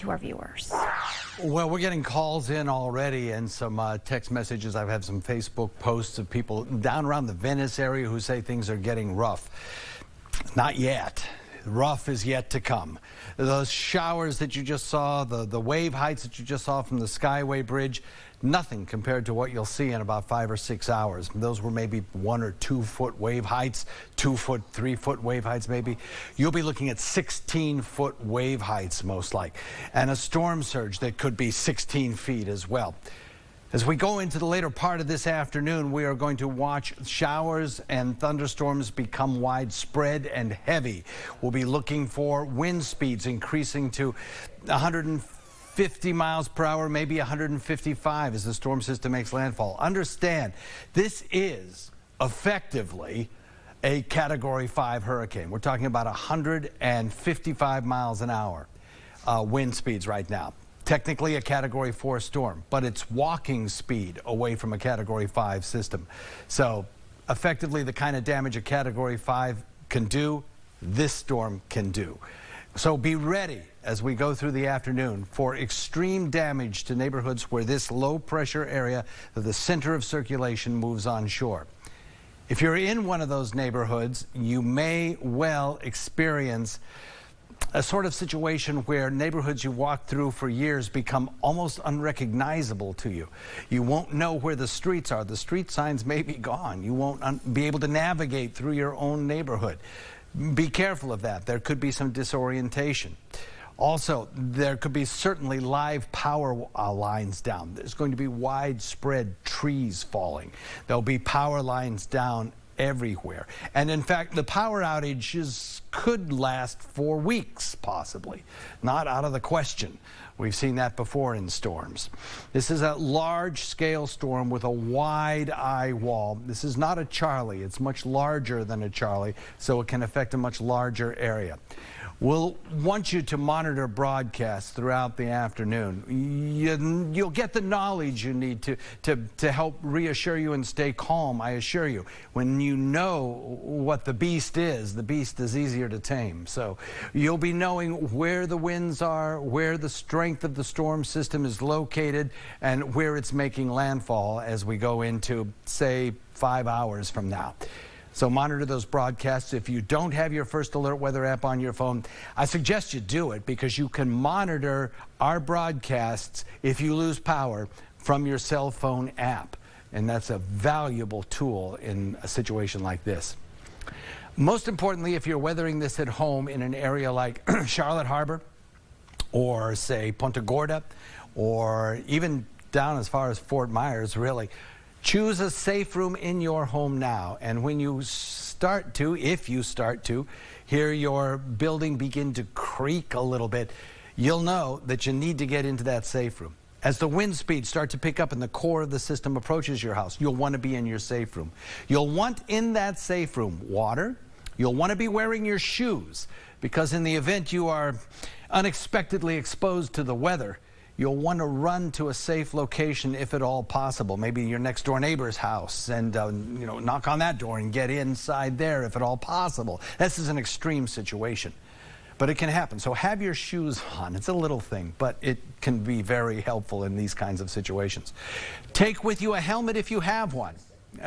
to our viewers. Well, we're getting calls in already and some text messages. I've had some Facebook posts of people down around the Venice area who say things are getting rough. Not yet. Rough is yet to come. Those showers that you just saw, the wave heights that you just saw from the Skyway Bridge, nothing compared to what you'll see in about 5 or 6 hours. Those were maybe 1 or 2 foot wave heights, 2 foot, 3 foot wave heights maybe. You'll be looking at 16-foot wave heights most like, and a storm surge that could be 16 feet as well. As we go into the later part of this afternoon, we are going to watch showers and thunderstorms become widespread and heavy. We'll be looking for wind speeds increasing to 150 miles per hour, maybe 155 as the storm system makes landfall. Understand, this is effectively a Category 5 hurricane. We're talking about 155 miles an hour wind speeds right now. Technically a Category 4 storm, but it's walking speed away from a Category 5 system. So effectively the kind of damage a Category 5 can do, this storm can do. So be ready as we go through the afternoon for extreme damage to neighborhoods where this low pressure area of the center of circulation moves onshore. If you're in one of those neighborhoods, you may well experience a sort of situation where neighborhoods you walked through for years become almost unrecognizable to you. You won't know where the streets are. The street signs may be gone. You won't be able to navigate through your own neighborhood. Be careful of that. There could be some disorientation. Also, there could be certainly live power lines down. There's going to be widespread trees falling. There'll be power lines down everywhere. And in fact, the power outages could last for weeks, possibly. Not out of the question. We've seen that before in storms. This is a large-scale storm with a wide eye wall. This is not a Charlie. It's much larger than a Charlie, so it can affect a much larger area. We'll want you to monitor broadcasts throughout the afternoon. You'll get the knowledge you need to help reassure you and stay calm, I assure you. When you know what the beast is easier to tame. So you'll be knowing where the winds are, where the strength of the storm system is located, and where it's making landfall as we go into, say, 5 hours from now. So monitor those broadcasts. If you don't have your First Alert Weather app on your phone, I suggest you do it because you can monitor our broadcasts if you lose power from your cell phone app. And that's a valuable tool in a situation like this. Most importantly, if you're weathering this at home in an area like Charlotte Harbor or, say, Punta Gorda or even down as far as Fort Myers, really, choose a safe room in your home now, and when you start to, if you start to, hear your building begin to creak a little bit, you'll know that you need to get into that safe room. As the wind speeds start to pick up and the core of the system approaches your house, you'll want to be in your safe room. You'll want in that safe room water. You'll want to be wearing your shoes because in the event you are unexpectedly exposed to the weather, you'll want to run to a safe location if at all possible, maybe your next door neighbor's house, and knock on that door and get inside there if at all possible. This is an extreme situation, but it can happen. So have your shoes on. It's a little thing, but it can be very helpful in these kinds of situations. Take with you a helmet if you have one.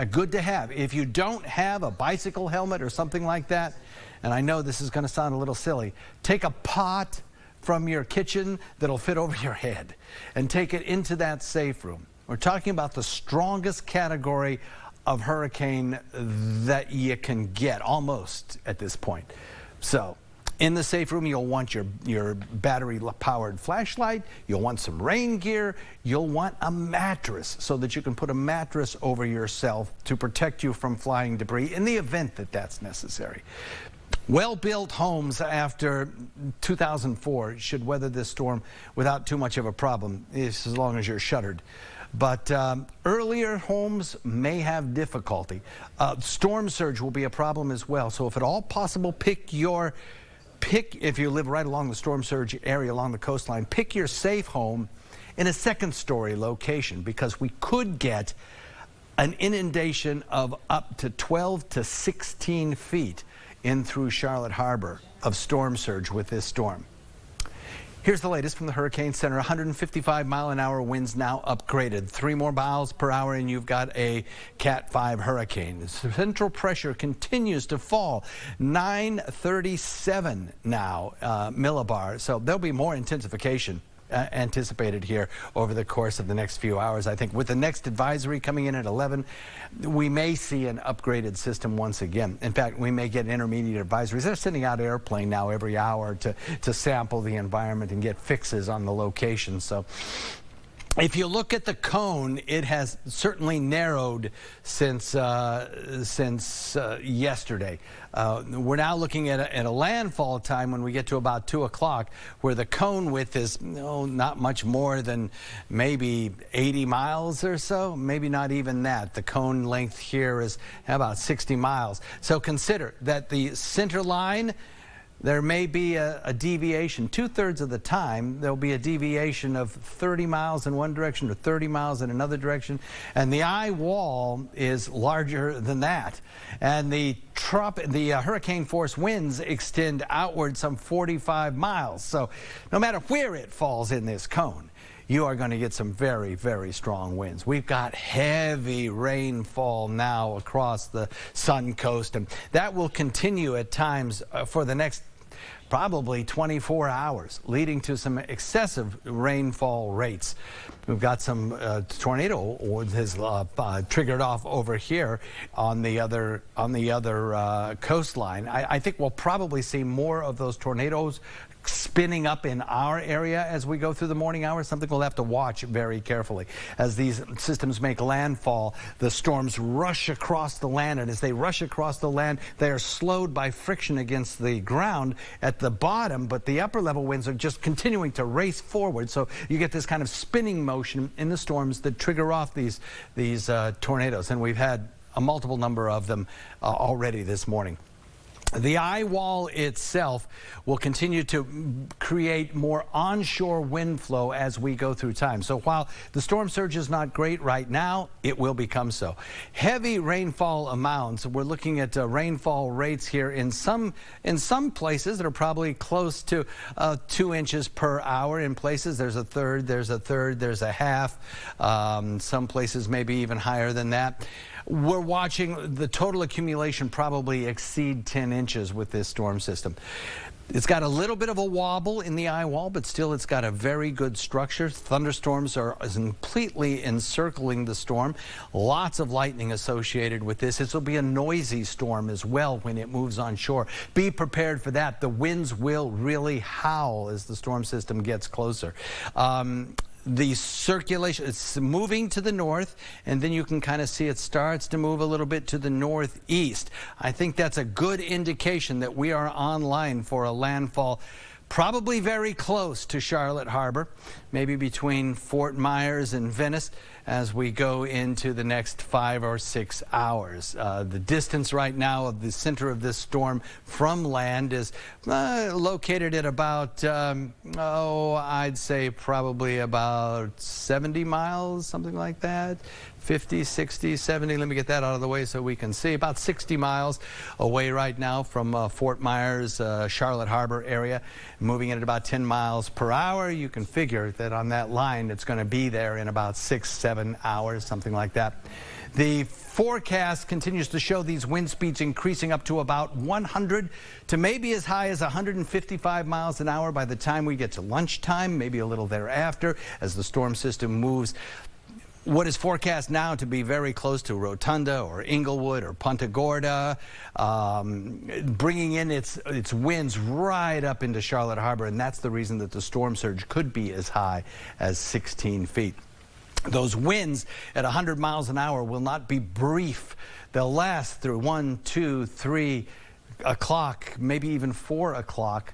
Good to have. If you don't have a bicycle helmet or something like that, and I know this is going to sound a little silly, take a pot from your kitchen that'll fit over your head and take it into that safe room. We're talking about the strongest category of hurricane that you can get almost at this point. So in the safe room, you'll want your battery powered flashlight, you'll want some rain gear, you'll want a mattress so that you can put a mattress over yourself to protect you from flying debris in the event that that's necessary. Well-built homes after 2004 should weather this storm without too much of a problem, as long as you're shuttered. But earlier homes may have difficulty. Storm surge will be a problem as well. So if at all possible, if you live right along the storm surge area along the coastline, pick your safe home in a second-story location because we could get an inundation of up to 12 to 16 feet in through Charlotte Harbor of storm surge with this storm. Here's the latest from the Hurricane Center. 155-mile-an-hour winds now upgraded. 3 more miles per hour and you've got a Cat 5 hurricane. The central pressure continues to fall. 937 now millibar. So there'll be more intensification anticipated here over the course of the next few hours. I think with the next advisory coming in at 11, we may see an upgraded system once again. In fact, we may get intermediate advisories. They're sending out airplane now every hour to sample the environment and get fixes on the location. So if you look at the cone, it has certainly narrowed since yesterday. We're now looking at a landfall time when we get to about 2 o'clock, where the cone width is not much more than maybe 80 miles or so, maybe not even that. The cone length here is about 60 miles. So consider that the center line, there may be a deviation. 2/3 of the time, there'll be a deviation of 30 miles in one direction or 30 miles in another direction. And the eye wall is larger than that. And the hurricane force winds extend outward some 45 miles. So no matter where it falls in this cone, you are going to get some very, very strong winds. We've got heavy rainfall now across the Sun Coast, and that will continue at times for the next probably 24 hours, leading to some excessive rainfall rates. We've got some tornado has triggered off over here on the other coastline. I think we'll probably see more of those tornadoes spinning up in our area as we go through the morning hours. Something we'll have to watch very carefully. As these systems make landfall, the storms rush across the land, and as they rush across the land, they are slowed by friction against the ground at the bottom, but the upper level winds are just continuing to race forward. So you get this kind of spinning motion in the storms that trigger off these tornadoes, and we've had a multiple number of them already this morning. The eye wall itself will continue to create more onshore wind flow as we go through time. So while the storm surge is not great right now, it will become so. Heavy rainfall amounts. We're looking at rainfall rates here in some places that are probably close to 2 inches per hour. In places there's a third, there's a half. Some places maybe even higher than that. We're watching the total accumulation probably exceed 10 inches with this storm system. It's got a little bit of a wobble in the eye wall, but still it's got a very good structure. Thunderstorms are completely encircling the storm. Lots of lightning associated with this. This will be a noisy storm as well when it moves on shore. Be prepared for that. The winds will really howl as the storm system gets closer. The circulation, it's moving to the north, and then you can kind of see it starts to move a little bit to the northeast. I think that's a good indication that we are online for a landfall probably very close to Charlotte Harbor, maybe between Fort Myers and Venice as we go into the next 5 or 6 hours. The distance right now of the center of this storm from land is located at about, I'd say probably about 70 miles, something like that. 50, 60, 70, let me get that out of the way so we can see. About 60 miles away right now from Fort Myers, Charlotte Harbor area, moving at about 10 miles per hour. You can figure that on that line it's going to be there in about 6, 7 hours, something like that. The forecast continues to show these wind speeds increasing up to about 100 to maybe as high as 155 miles an hour by the time we get to lunchtime, maybe a little thereafter as the storm system moves what is forecast now to be very close to Rotunda or Inglewood or Punta Gorda, bringing in its winds right up into Charlotte Harbor, and that's the reason that the storm surge could be as high as 16 feet. Those winds at 100 miles an hour will not be brief. They'll last through 1, 2, 3 o'clock, maybe even 4 o'clock.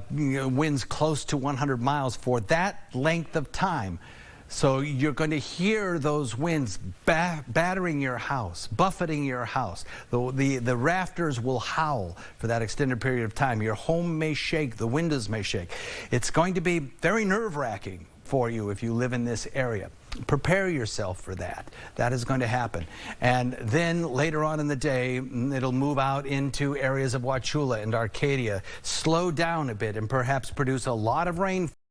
Winds close to 100 miles for that length of time. So you're going to hear those winds battering your house, buffeting your house. The rafters will howl for that extended period of time. Your home may shake, the windows may shake. It's going to be very nerve-wracking for you if you live in this area. Prepare yourself for that. That is going to happen. And then later on in the day, it'll move out into areas of Wauchula and Arcadia, slow down a bit, and perhaps produce a lot of rain.